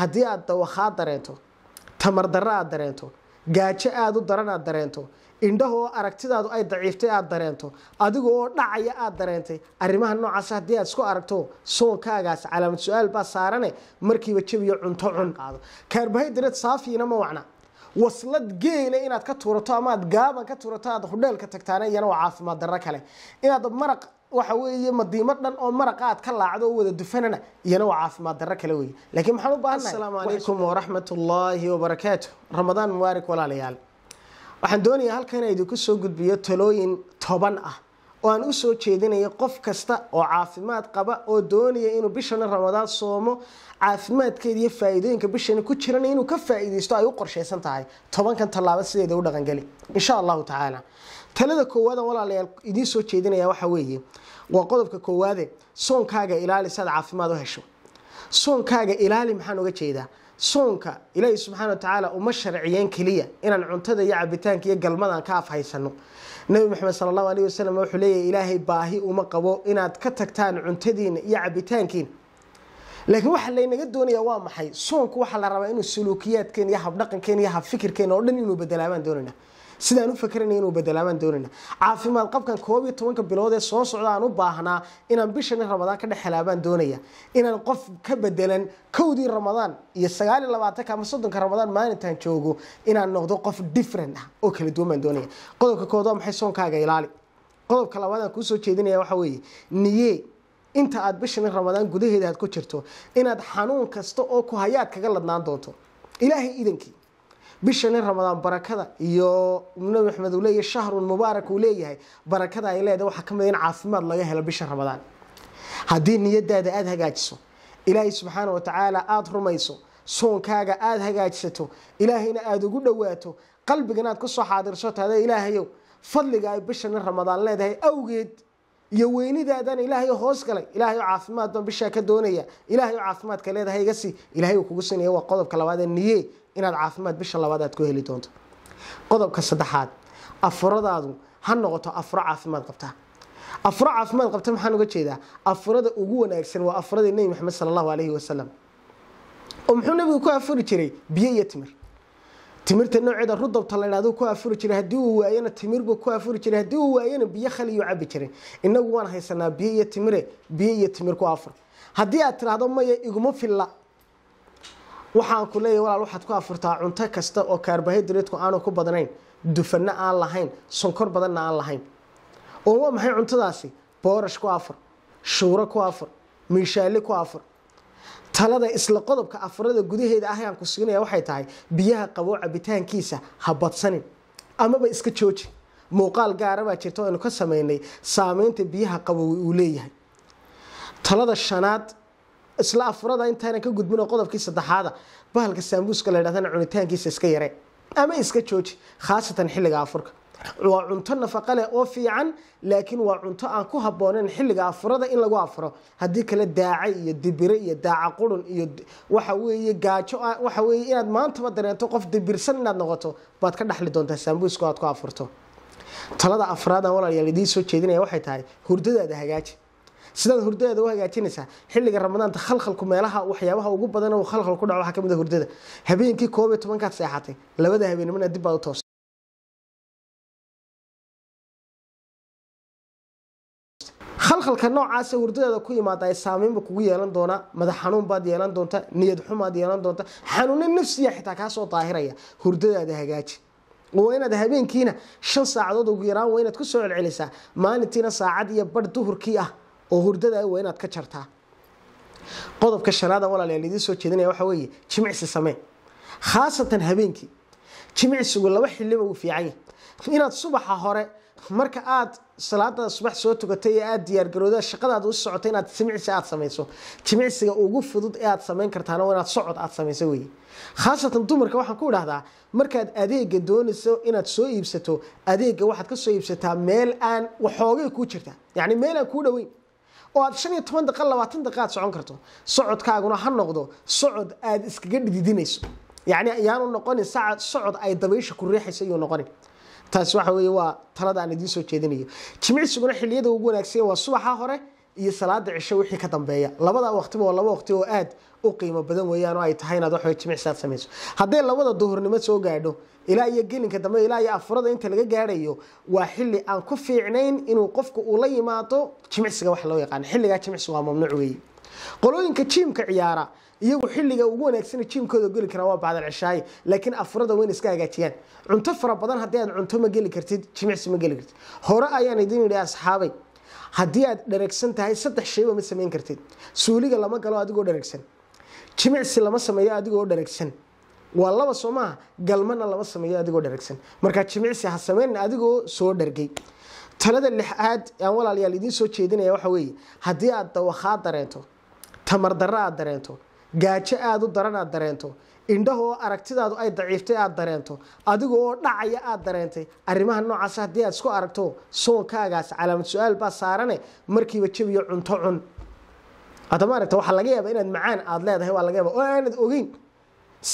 haddii aad dawakhaad dareento tamar darro aad dareento gaajo aad u daran aad dareento indhahoo aragtidaadu ay daciiftay aad dareento adiga oo dhacaya aad dareentay arrimaha noocaas haddii aad isku aragto soonkaagaas calaamad su'aal baa saarane markiiba jabiyo cunto cun qaado carbohydrate saafiina ma wacna waslad geela inaad ka tuurato ama aad gaaban ka tuurato aad hudheelka tagtaana iyana waa caafimaad darro kale inaad maraq waxa weeye madiimo dhan oo maraqa aad ka laacdo oo wada dufanana iyana waa caafimaad darro kale weeye laakiin maxaan u baahannahay assalaamu calaykum waraxmatullaahi wabarakaatuh ramadaan mubaarak walaalayaal waxaan doonayaa halkan inaan idinku soo gudbiyo talooyin 10 ah oo aan u soo jeedinayo qof kasta oo caafimaad qaba oo doonaya inuu bishan Ramadaan soomo caafimaadkeeda iyo faa'iidooyinka bishan ku jirana inuu ka faa'iideysto ay u qorsheysan tahay 10 kan talaabo sideeda u dhaqan gali insha Allah ta'ala talada koowaad walaalayaal idin soo jeedinaya waxa weeye waa qodobka koowaad soonkaaga ilaali sad caafimaad u hesho soonkaaga ilaali maxaan uga jeedaa soonka ilaahay subhanahu wa ta'ala uma sharciyeen kaliya inaan cuntada iyo cabitaanka iyo galmadan ka afhaysano nabi maxamed sallallahu alayhi wasallam wuxuu leeyahay ilaahay baahi uma qabo inaad ka tagtaan cuntadiina iyo cabitaankiina laakiin waxa la inaga doonayaa waa maxay soonku waxa la rabaa inuu suluukiyaadkeen iyo hab dhaqankeen iyo hab fikirkeen oo dhan inuu bedelaabaan doonayna sidaan u fakarnay inuu bedelaabaan doonayna caafimaad qabkan 12 bilood ee soo socda aan u baahnaa inaan bishan Ramadaan ka dhaxlaabaan doonaya inaan qof ka bedelan kowdii Ramadaan iyo 29 ama 30 Ramadaan maalintan joogo inaan noqdo qof different ah oo kala duwan doonaya qodobka koowaad maxay soonkaaga ilaali qodobka labaad aan ku soo jeedinaya waxa weeye niye inta aad bishan Ramadaan gudaheeda aad ku jirto inaad xanuun kasta oo ku hayaad kaga ladnaan doonto ilaahay idinkii bishan Ramadaan barakada iyo nabi maxamed uu leeyahay shahrun mubaarak uu leeyahay barakada ay leedahay waxa kamid in caafimaad laga helo bishan Ramadaan hadii niyadaada aad hagaajiso ilaahay subhanahu wa ta'ala aad rumayso soonkaaga aad hagaajisato ilaahayna aad ugu dhawaato qalbigana aad ku soo xaadirso taada ilaahayow fadliga ay bishan Ramadaan leedahay awgeed iyo weynidaadan ilaahay hoos galay ilaahay caafimaad baan bisha ka doonaya ilaahay caafimaadka leedahay iga si ilaahay kugu siinayo waa qodobka labaad ee niye inaad caafimaad bisha labaad aad ku heli doonto qodobka saddexaad afuradaadu ha noqoto afur caafimaad qabta afur caafimaad qabta maxaan uga jeedaa afurada ugu wanaagsan waa afurada nabi maxamed sallallahu alayhi wasallam oo muxuu nabigu ku afuri jiray biyo iyo timir timirta nooceeda rudabta la yiraahdo ku afuri jiray hadii uu waayana timir buu ku afuri jiray hadii uu waayana biyo khali iyo cabi jiray inagu waan haysanaa biyo iyo timir ku afur hadii aad tiraahdo maya iguma filla waxaan ku leeyahay walaal waxaad ku afurtaa cunto kasta oo carbohydrate aanu ku badanayn dufanna aan lahayn sonkor badan aan lahayn oo waa maxay cuntadaasi boorash ku afur shuuro ku afur miishaali ku afur talada isla qodobka afurada gudaheeda ah aan ku siinaya waxay tahay biyaha qabo cabitaankiisa ha badsanin amaba iska jooji muuqaal gaar ah jirto oo ka sameeynay saameynta biyaha qabo uu leeyahay talada shanaad isla afurada intaan ka gudbino qodobkii saddexaad bahalka sambuuska la yiraahdo cunitaankiisa iska yare ama iska jooji khaasatan xilliga afurka waa cunto nafaqo leh oo fiican laakiin waa cunto aan ku habboonayn xilliga afurada in lagu afuro hadii kale daacay iyo dibire iyo daaca qurun iyo waxa weeye gaajo waxa weeye inaad maanta dareento qof dibirsan inaad noqoto baad ka dhaxli doontaa sambuuska aad ku afurto talada afraad aan walaalayaal idin soo jeedinaya waxay tahay hurdadaada hagaaji sidoo hurdada u hagaajinaysa xilliga Ramadaan khalkhalku meelaha waxyaabaha ugu badan oo khalkhal ku dhaco waxa kamid ah hurdada habeenkii 12 ka seexatay labada habeenimana dib baad u toos khalkhalka noocaas hurdada ku yimaada ay saameyn kugu yeelan doona madax xanuun baad yeelan doonta niyad xumaad yeelan doonta xanuun nafsi xitaa ka soo daahiraya hurdadaada hagaaji oo inaad habeenkiina 5 saacadood ugu yaraan waa inaad ku soo celcelisaa maalintiina saacad iyo bar duhurkii ah oo hurdada waa inaad ka jartaa qodobka shanaad walaalayaal idin soo jeedinaya waxa weeye jimicsi samee khaasatan habeenkii jimicsigu laba xilli uu fiican yahay inaad subaxa hore marka aad salaada subax soo tugatay aad diyaar garowda shaqadaada u socotay inaad jimicsi aad sameeyso jimicsiga ugu fudud ee aad sameyn kartaan waa inaad socod aad sameeyso weeye khaasatan dumarka waxaan ku dhaahdaa markaad adeega doonayso inaad soo iibsato adeega waxaad ka soo iibsataa meel aan waxoogay ku jirta yani meel aan ku dhaweyn oo aad 15 daqiiqo 20 daqiiqo socon karto socodkaaguna ha noqdo socod aad iskaga dhididinayso yani ayaanu noqonin saacad socod ay dabaysha ku riixayso iyo noqonin taas waxa weeye waa talada aan idin soo jeedinayo jimicsiguna xilliyada ugu wanaagsan waa subaxa hore iyo salaada cisho wixii ka dambeeya labada waqtiba waa laba waqti oo aad u qiimo badan weeyaan oo ay tahay inaad wax jimicsi samayso haddii labada duhurnimo soo gaadho ilaa iyo gelinka dambe ilaa iyo afurada inta laga gaarayo waa xilli aan ku fiicnayn inuu qofku uu la yimaado jimicsiga wax loo yaqaan xilliga jimicsiga waa mamnuuc weey qolooyinka jimka ciyaara iyagu xilliga ugu wanaagsan jimkooda gali kara waa bacda cishaay laakiin afurada weyn iska hagaajiyaan cunto fara badan haddii aad cunto ma gali kartid jimicsi ma gali kartid hore ayaan idin yidhi asxaabay haddii aad dheregsan tahay saddex shayba ma samayn kartid suuliga lama galo adigoo dheregsan jimicsi lama sameeyo adigoo dheregsan waa laba Soomaa galmana lama sameeyo adigoo dheregsan marka jimicsi ha sameyn adigoo soo dhergay talada lixaad aan walaalayaal idin soo jeedinaya waxa weeye haddii aad dawakhaad dareento tamar darro aad dareento gaajo aad u daran aad dareento indhahoo aragtidaadu ay daciiftay aad dareento adigoo dhacaya aad dareentay arrimaha noocaas haddii aad isku aragto soonkaagaas calaamad su'aal baa saarane markiiba jabiyo cunto cun adama aragta waxa laga yaabaa inaad macaan aad leedahay waa laga yaabaa oo aanad ogeyn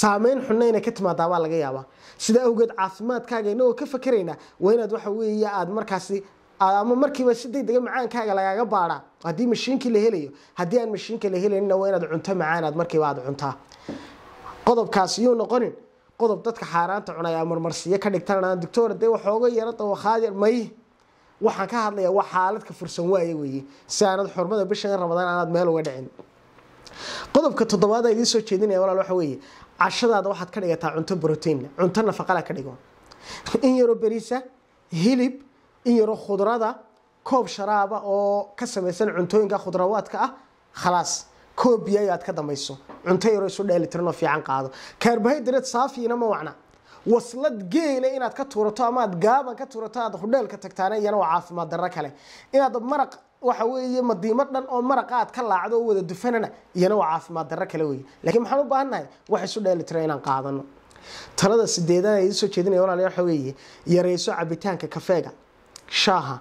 saameyn xunayna ka timaadaa waa laga yaabaa sida awgeed caafimaadkaaga inoo ka fakarayna waa inaad waxa weeye aad markaasi ama markiiba si degdeg macaankaaga lagaga baara hadii mashiinki la helayo hadii aan mashiinka la helayna waa inaad cunto macaan aad markiiba aad cuntaa qodobkaas iyo noqonin qodob dadka xaaraanta cunaya marmarsiyo ka dhigtana doctor de waxooga yarada waxaad may waxaan ka hadlayaa wax xaalad ka fursan waaye weeye si aanad xurmada bishan Ramadaan aanad meel uga dhicin qodobka toddobaad ay soo jeedinaya walaal waxa weeye cashadaada waxaad ka dhigataa cunto protein cunto nafaqo la ka dhigo in yaro bariisa hilib in yaro khudrada koob sharaaba oo ka samaysan cuntooyinka khudrawaadka ah khalaas koob biyo aad ka damayso cunto yaro isu dheelitiran oo fiican qaado carbohydrate saafiina ma wacna waslad geela inaad ka tuurato ama aad gaaban ka tuurato aad hudheelka tagtaana iyana waa caafimaad darro kale inaad maraq waxa weeye madiimo dhan oo maraq aad ka laacdo oo wada dufanana iyana waa caafimaad darro kale weeye laakiin maxaan u baahanahay wax isu dheelitiran inaan qaadano talada sideedan ay soo jeedinayaan walaalayaal waxa weeye yareyso cabitaanka kafeega shaaha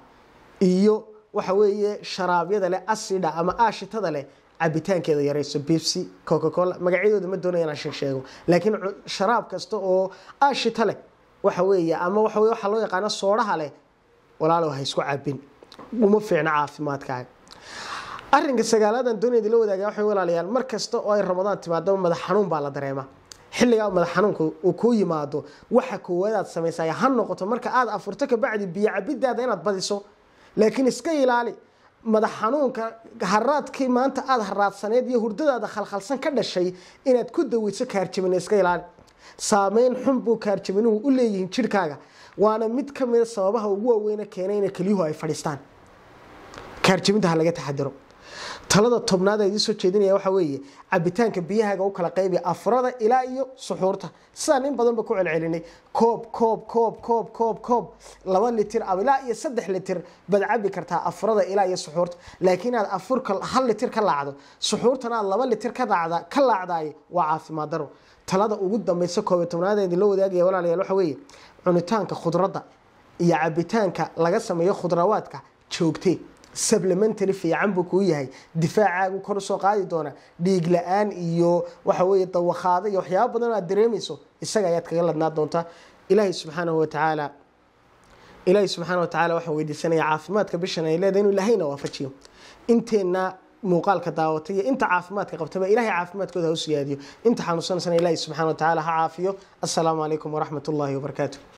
iyo waxa weeye sharaabyada leh asida ama aashitada leh cabitaankeeda yareyso Pepsi Coca-Cola magacyadooda ma doonayaan aan sheego laakiin sharaab kasta oo aashita leh waxa weeye ama waxa loo yaqaan soodaha leh walaalo ha isku cabin uma fiicna caafimaadkaaga arrinka sagaalaad aan doonayay la wadaagaa waxa walaalayaal mar kasta oo ay Ramadaan timaado madax xanuun baa la dareemaa xilliga madax xanuunku uu ku yimaado waxa koowaad sameysay ha noqoto marka aad afurto ka bacdi biyo cabidaada inaad badiso laakiin iska ilaali madax xanuunka haraadkii maanta aad haraadsaneed iyo hurdadaada khalkhalsan ka dhashay inaad ku daweyso kaarjabin iska ilaali saameyn xun buu kaarjabinuhu u leeyihiin jirkaaga waana mid ka mid ah sababaha ugu waaweyn ee keenay in kaliyuhu ay fadhiistaan kaarjabinta laga taxadiro talada tobnaad ay soo jeedinaya waxa weeye cabitaanka biyahaaga u kala qaybi afrada ilaa iyo suxuurta sidaan in badan ba ku celcelinay koob 2 litir ilaa iyo 3 litir bad cabi kartaa afrada ilaa iyo suxuurta laakiin aad afurka 1 litir ka laacdo suxuurtana aad 2 litir ka laacday waa caafimaad daro talada ugu dambaysa 11aad ee la wadaagaya walaalayaal waxa weeye cunitaanka khudradda iyo cabitaanka laga sameeyo khudrawaadka joogtay supplementary fiican buu ku yahay difaacaadu kor soo qaadi doona dhiig la'aan iyo waxa weeye dawakhaada iyo waxyaabo badan aad dareemayso isaga ayaad kaga ladnaa doonta ilaahay subhanahu wa ta'ala waxa weydiisanaya caafimaadka bishan ay leedahay inuu ilaahayna waafajiyo inteena muuqaalka daawatay inta caafimaadka qabtaba ilaahay caafimaadkooda u siyaadiyo inta xanuunsanaysan ilaahay subhanahu wa ta'ala ha caafiyo assalamu alaykum wa rahmatullahi wa barakatuh